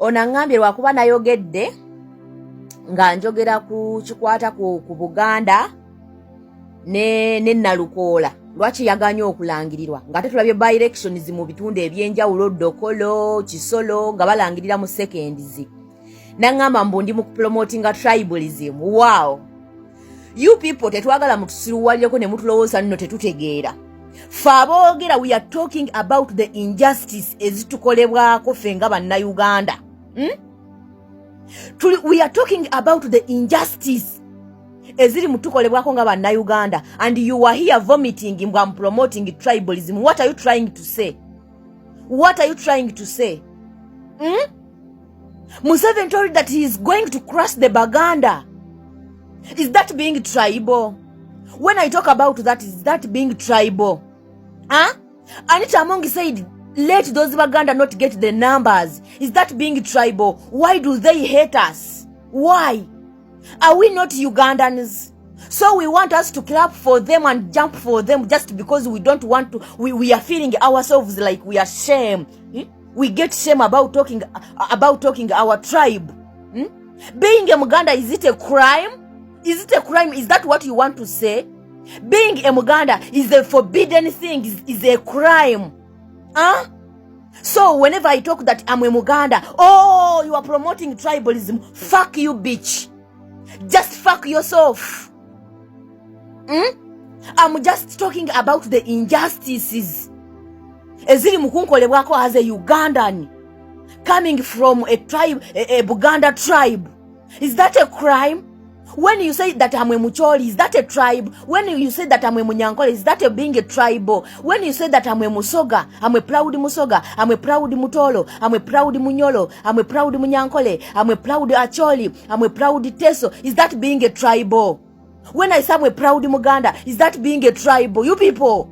Onangambye lwakuba nayogedde nga njogera ku kikwata ku Buganda ne Nalukoola lwaki yaganya okulangirirwa nga tetulabye by elections mu bitundu ebyenjawulo Dokolo Kisolo nga balangirira mu seconds. Nangamba mbu ndi mu promotinga tribalism. Wow, you people tetwagala mutusiruwalireko ne mutulowooza nno tetutegeera. Faboogera, we are talking about the injustice ezitukolebwako ffe nga bannayuganda. We are talking about the injustice eziri mutukolebwako nga bannayuganda, and you are here vomiting mbwa promoting tribalism. What are you trying to say? What are you trying to say? Museveni told that he is going to crush the Baganda. Is that being tribal? When I talk about that, is that being tribal? Anita Among said, let those Baganda not get the numbers. Is that being tribal? Why do they hate us? Why? Are we not Ugandans? So we want us to clap for them and jump for them just because we don't want to. We are feeling ourselves like we are shame. We get shame about talking our tribe. Being a Muganda, is it a crime? Is it a crime? Is that what you want to say? Being a Muganda is a forbidden thing, is a crime. So whenever I talk that I'm a Muganda, oh, you are promoting tribalism. Fuck you, bitch. Just fuck yourself. I'm just talking about the injustices eziri mukunkolebwako as a Ugandan coming from a tribe, a Buganda tribe. Is that a crime? When you say that I'm a Mucholi, is that a tribe? When you say that I'm a Munyankole, is that being a tribal? When you say that I'm a Musoga, I'm a proud Musoga, I'm a proud Mutolo, I'm a proud Munyolo, I'm a proud Munyankole, I'm a proud Acholi, I'm a proud Teso, is that being a tribal? When I say I'm a proud Muganda, is that being a tribal? You people?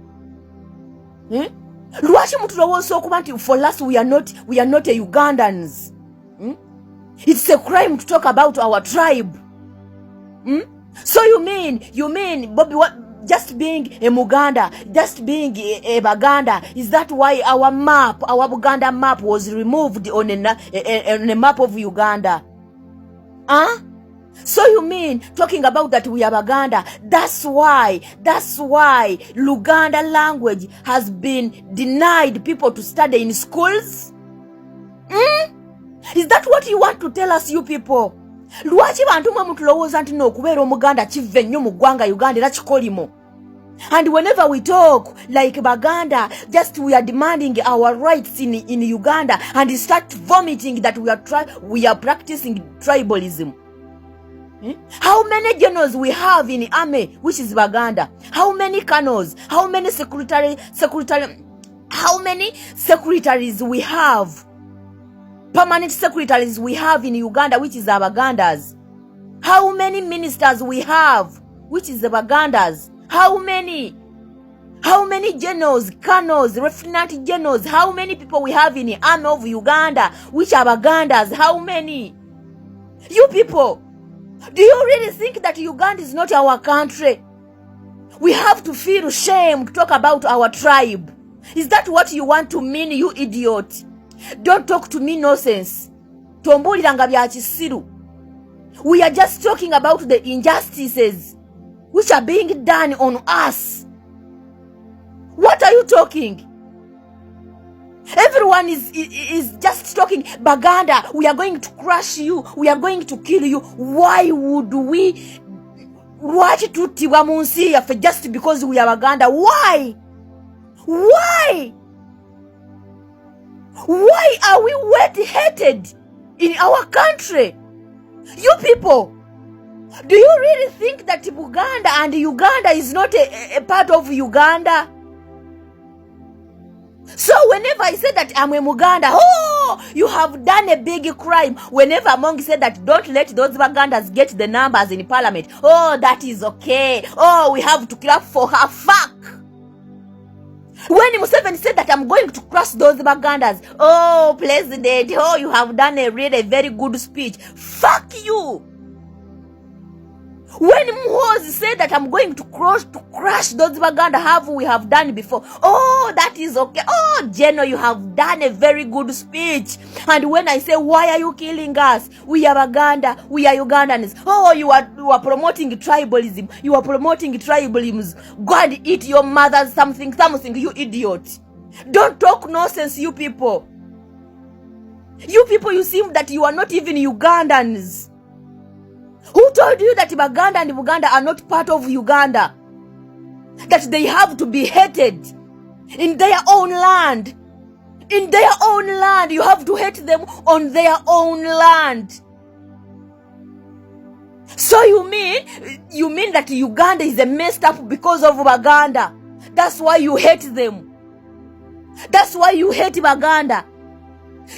Lwachi mutulowooza okuba nti for us we are not a Ugandans. It's a crime to talk about our tribe. So you mean Bobby, what, just being a Muganda, just being a Baganda, is that why our Buganda map was removed on a map of Uganda? So you mean talking about that we are Baganda, that's why Luganda language has been denied people to study in schools? Is that what you want to tell us, you people? Lwaki bantu mwe mutulowooza nti n'okubeera Omuganda kive nnyo mu ggwanga Uganda era kikolimo? And whenever we talk like Baganda, just we are demanding our rights in Uganda and start vomiting that we are practicing tribalism. How many generals we have in army, which is Baganda? How many colonels? How many how many secretaries we have? Permanent secretaries we have in Uganda, which is the Bagandas. How many ministers we have, which is the Bagandas? How many generals, colonels, lieutenant generals? How many people we have in the army of Uganda, which are Bagandas? How many? You people, do you really think that Uganda is not our country? We have to feel shame to talk about our tribe. Is that what you want to mean, you idiot? Don't talk to me nonsense. Tombuliranga bya kisiru. We are just talking about the injustices which are being done on us. What are you talking? Everyone is just talking. Baganda, we are going to crush you. We are going to kill you. Why would we watch tutibwa mu nsi yaffe just because we are Baganda? Why? Why are we hated in our country? You people, do you really think that Buganda and Uganda is not a part of Uganda? So whenever I say that I'm a Muganda, oh, you have done a big crime. Whenever Among said that don't let those Bagandas get the numbers in parliament, oh, that is okay. Oh, we have to clap for her. Fuck. When Museveni said that I'm going to crush those Bagandas, oh, president, oh, you have done a really very good speech. Fuck you. When Mhozi said that I'm going to crush those Baganda, we have done before. Oh, that is okay. Oh, Jeno, you have done a very good speech. And when I say, why are you killing us? We are Baganda, we are Ugandans. Oh, you are promoting tribalism. You are promoting tribalism. God eat your mother, something, you idiot. Don't talk nonsense, you people. You people, you seem that you are not even Ugandans. Who told you that Baganda and Buganda are not part of Uganda? That they have to be hated in their own land. In their own land. You have to hate them on their own land. So you mean that Uganda is messed up because of Baganda? That's why you hate them. That's why you hate Baganda.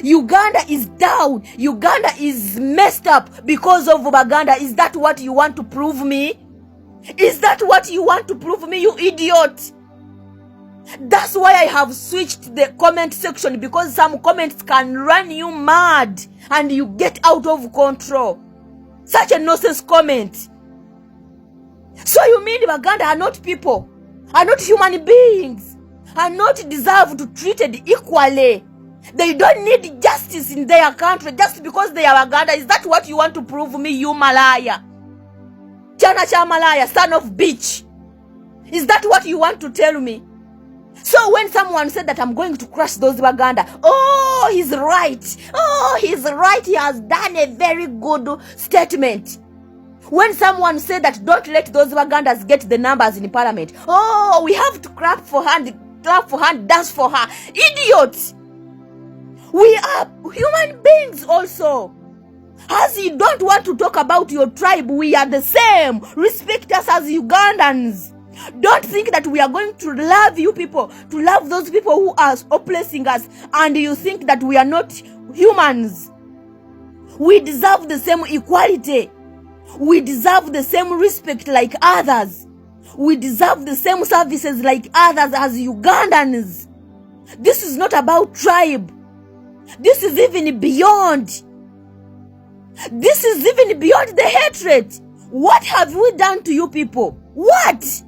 Uganda is down. Uganda is messed up because of Baganda. Is that what you want to prove me? Is that what you want to prove me, you idiot? That's why I have switched the comment section, because some comments can run you mad and you get out of control. Such a nonsense comment. So you mean Baganda are not people, are not human beings, are not deserve to be treated equally? They don't need justice in their country just because they are Baganda. Is that what you want to prove me, you malaya? Chana cha malaya, son of bitch. Is that what you want to tell me? So when someone said that I'm going to crush those Baganda, oh, he's right. Oh, he's right. He has done a very good statement. When someone said that don't let those Bagandas get the numbers in parliament, oh, we have to clap for hand, dance for her. Idiots! We are human beings also. As you don't want to talk about your tribe, we are the same. Respect us as Ugandans. Don't think that we are going to love you people, to love those people who are oppressing us, and you think that we are not humans. We deserve the same equality. We deserve the same respect like others. We deserve the same services like others as Ugandans. This is not about tribe. This is even beyond. This is even beyond the hatred. What have we done to you people? What?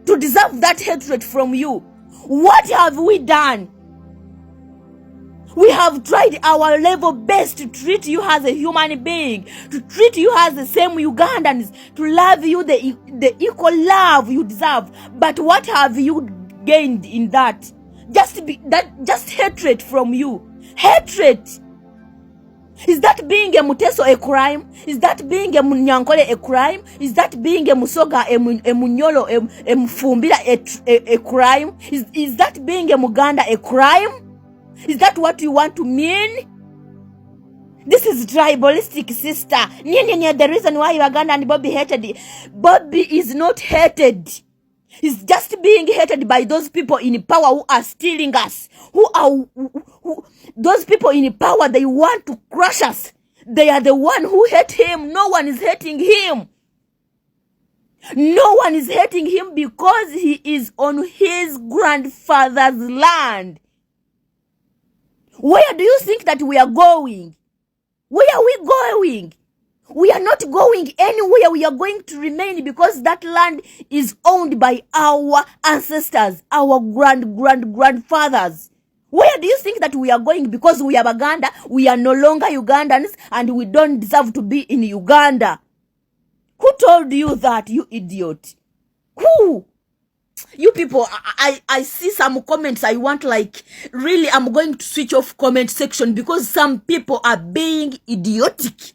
To deserve that hatred from you? What have we done? We have tried our level best to treat you as a human being, to treat you as the same Ugandans, to love you the equal love you deserve. But what have you gained in that? Just hatred from you. Hatred. Is that being a Muteso a crime? Is that being a Munyankole a crime? Is that being a Musoga, a Munyolo, a Mfumbira a crime? Is that being a Muganda a crime? Is that what you want to mean? This is tribalistic, sister. The reason why Baganda and Bobby hated. Bobby is not hated. He's just being hated by those people in power who are stealing us. Those people in power, they want to crush us. They are the one who hate him. No one is hating him. No one is hating him because he is on his grandfather's land. Where do you think that we are going? Where are we going? We are not going anywhere. We are going to remain because that land is owned by our ancestors, our grandfathers. Where do you think that we are going? Because we are Baganda, we are no longer Ugandans, and we don't deserve to be in Uganda. Who told you that, you idiot? Who? You people, I see some comments. I want really, I'm going to switch off comment section because some people are being idiotic.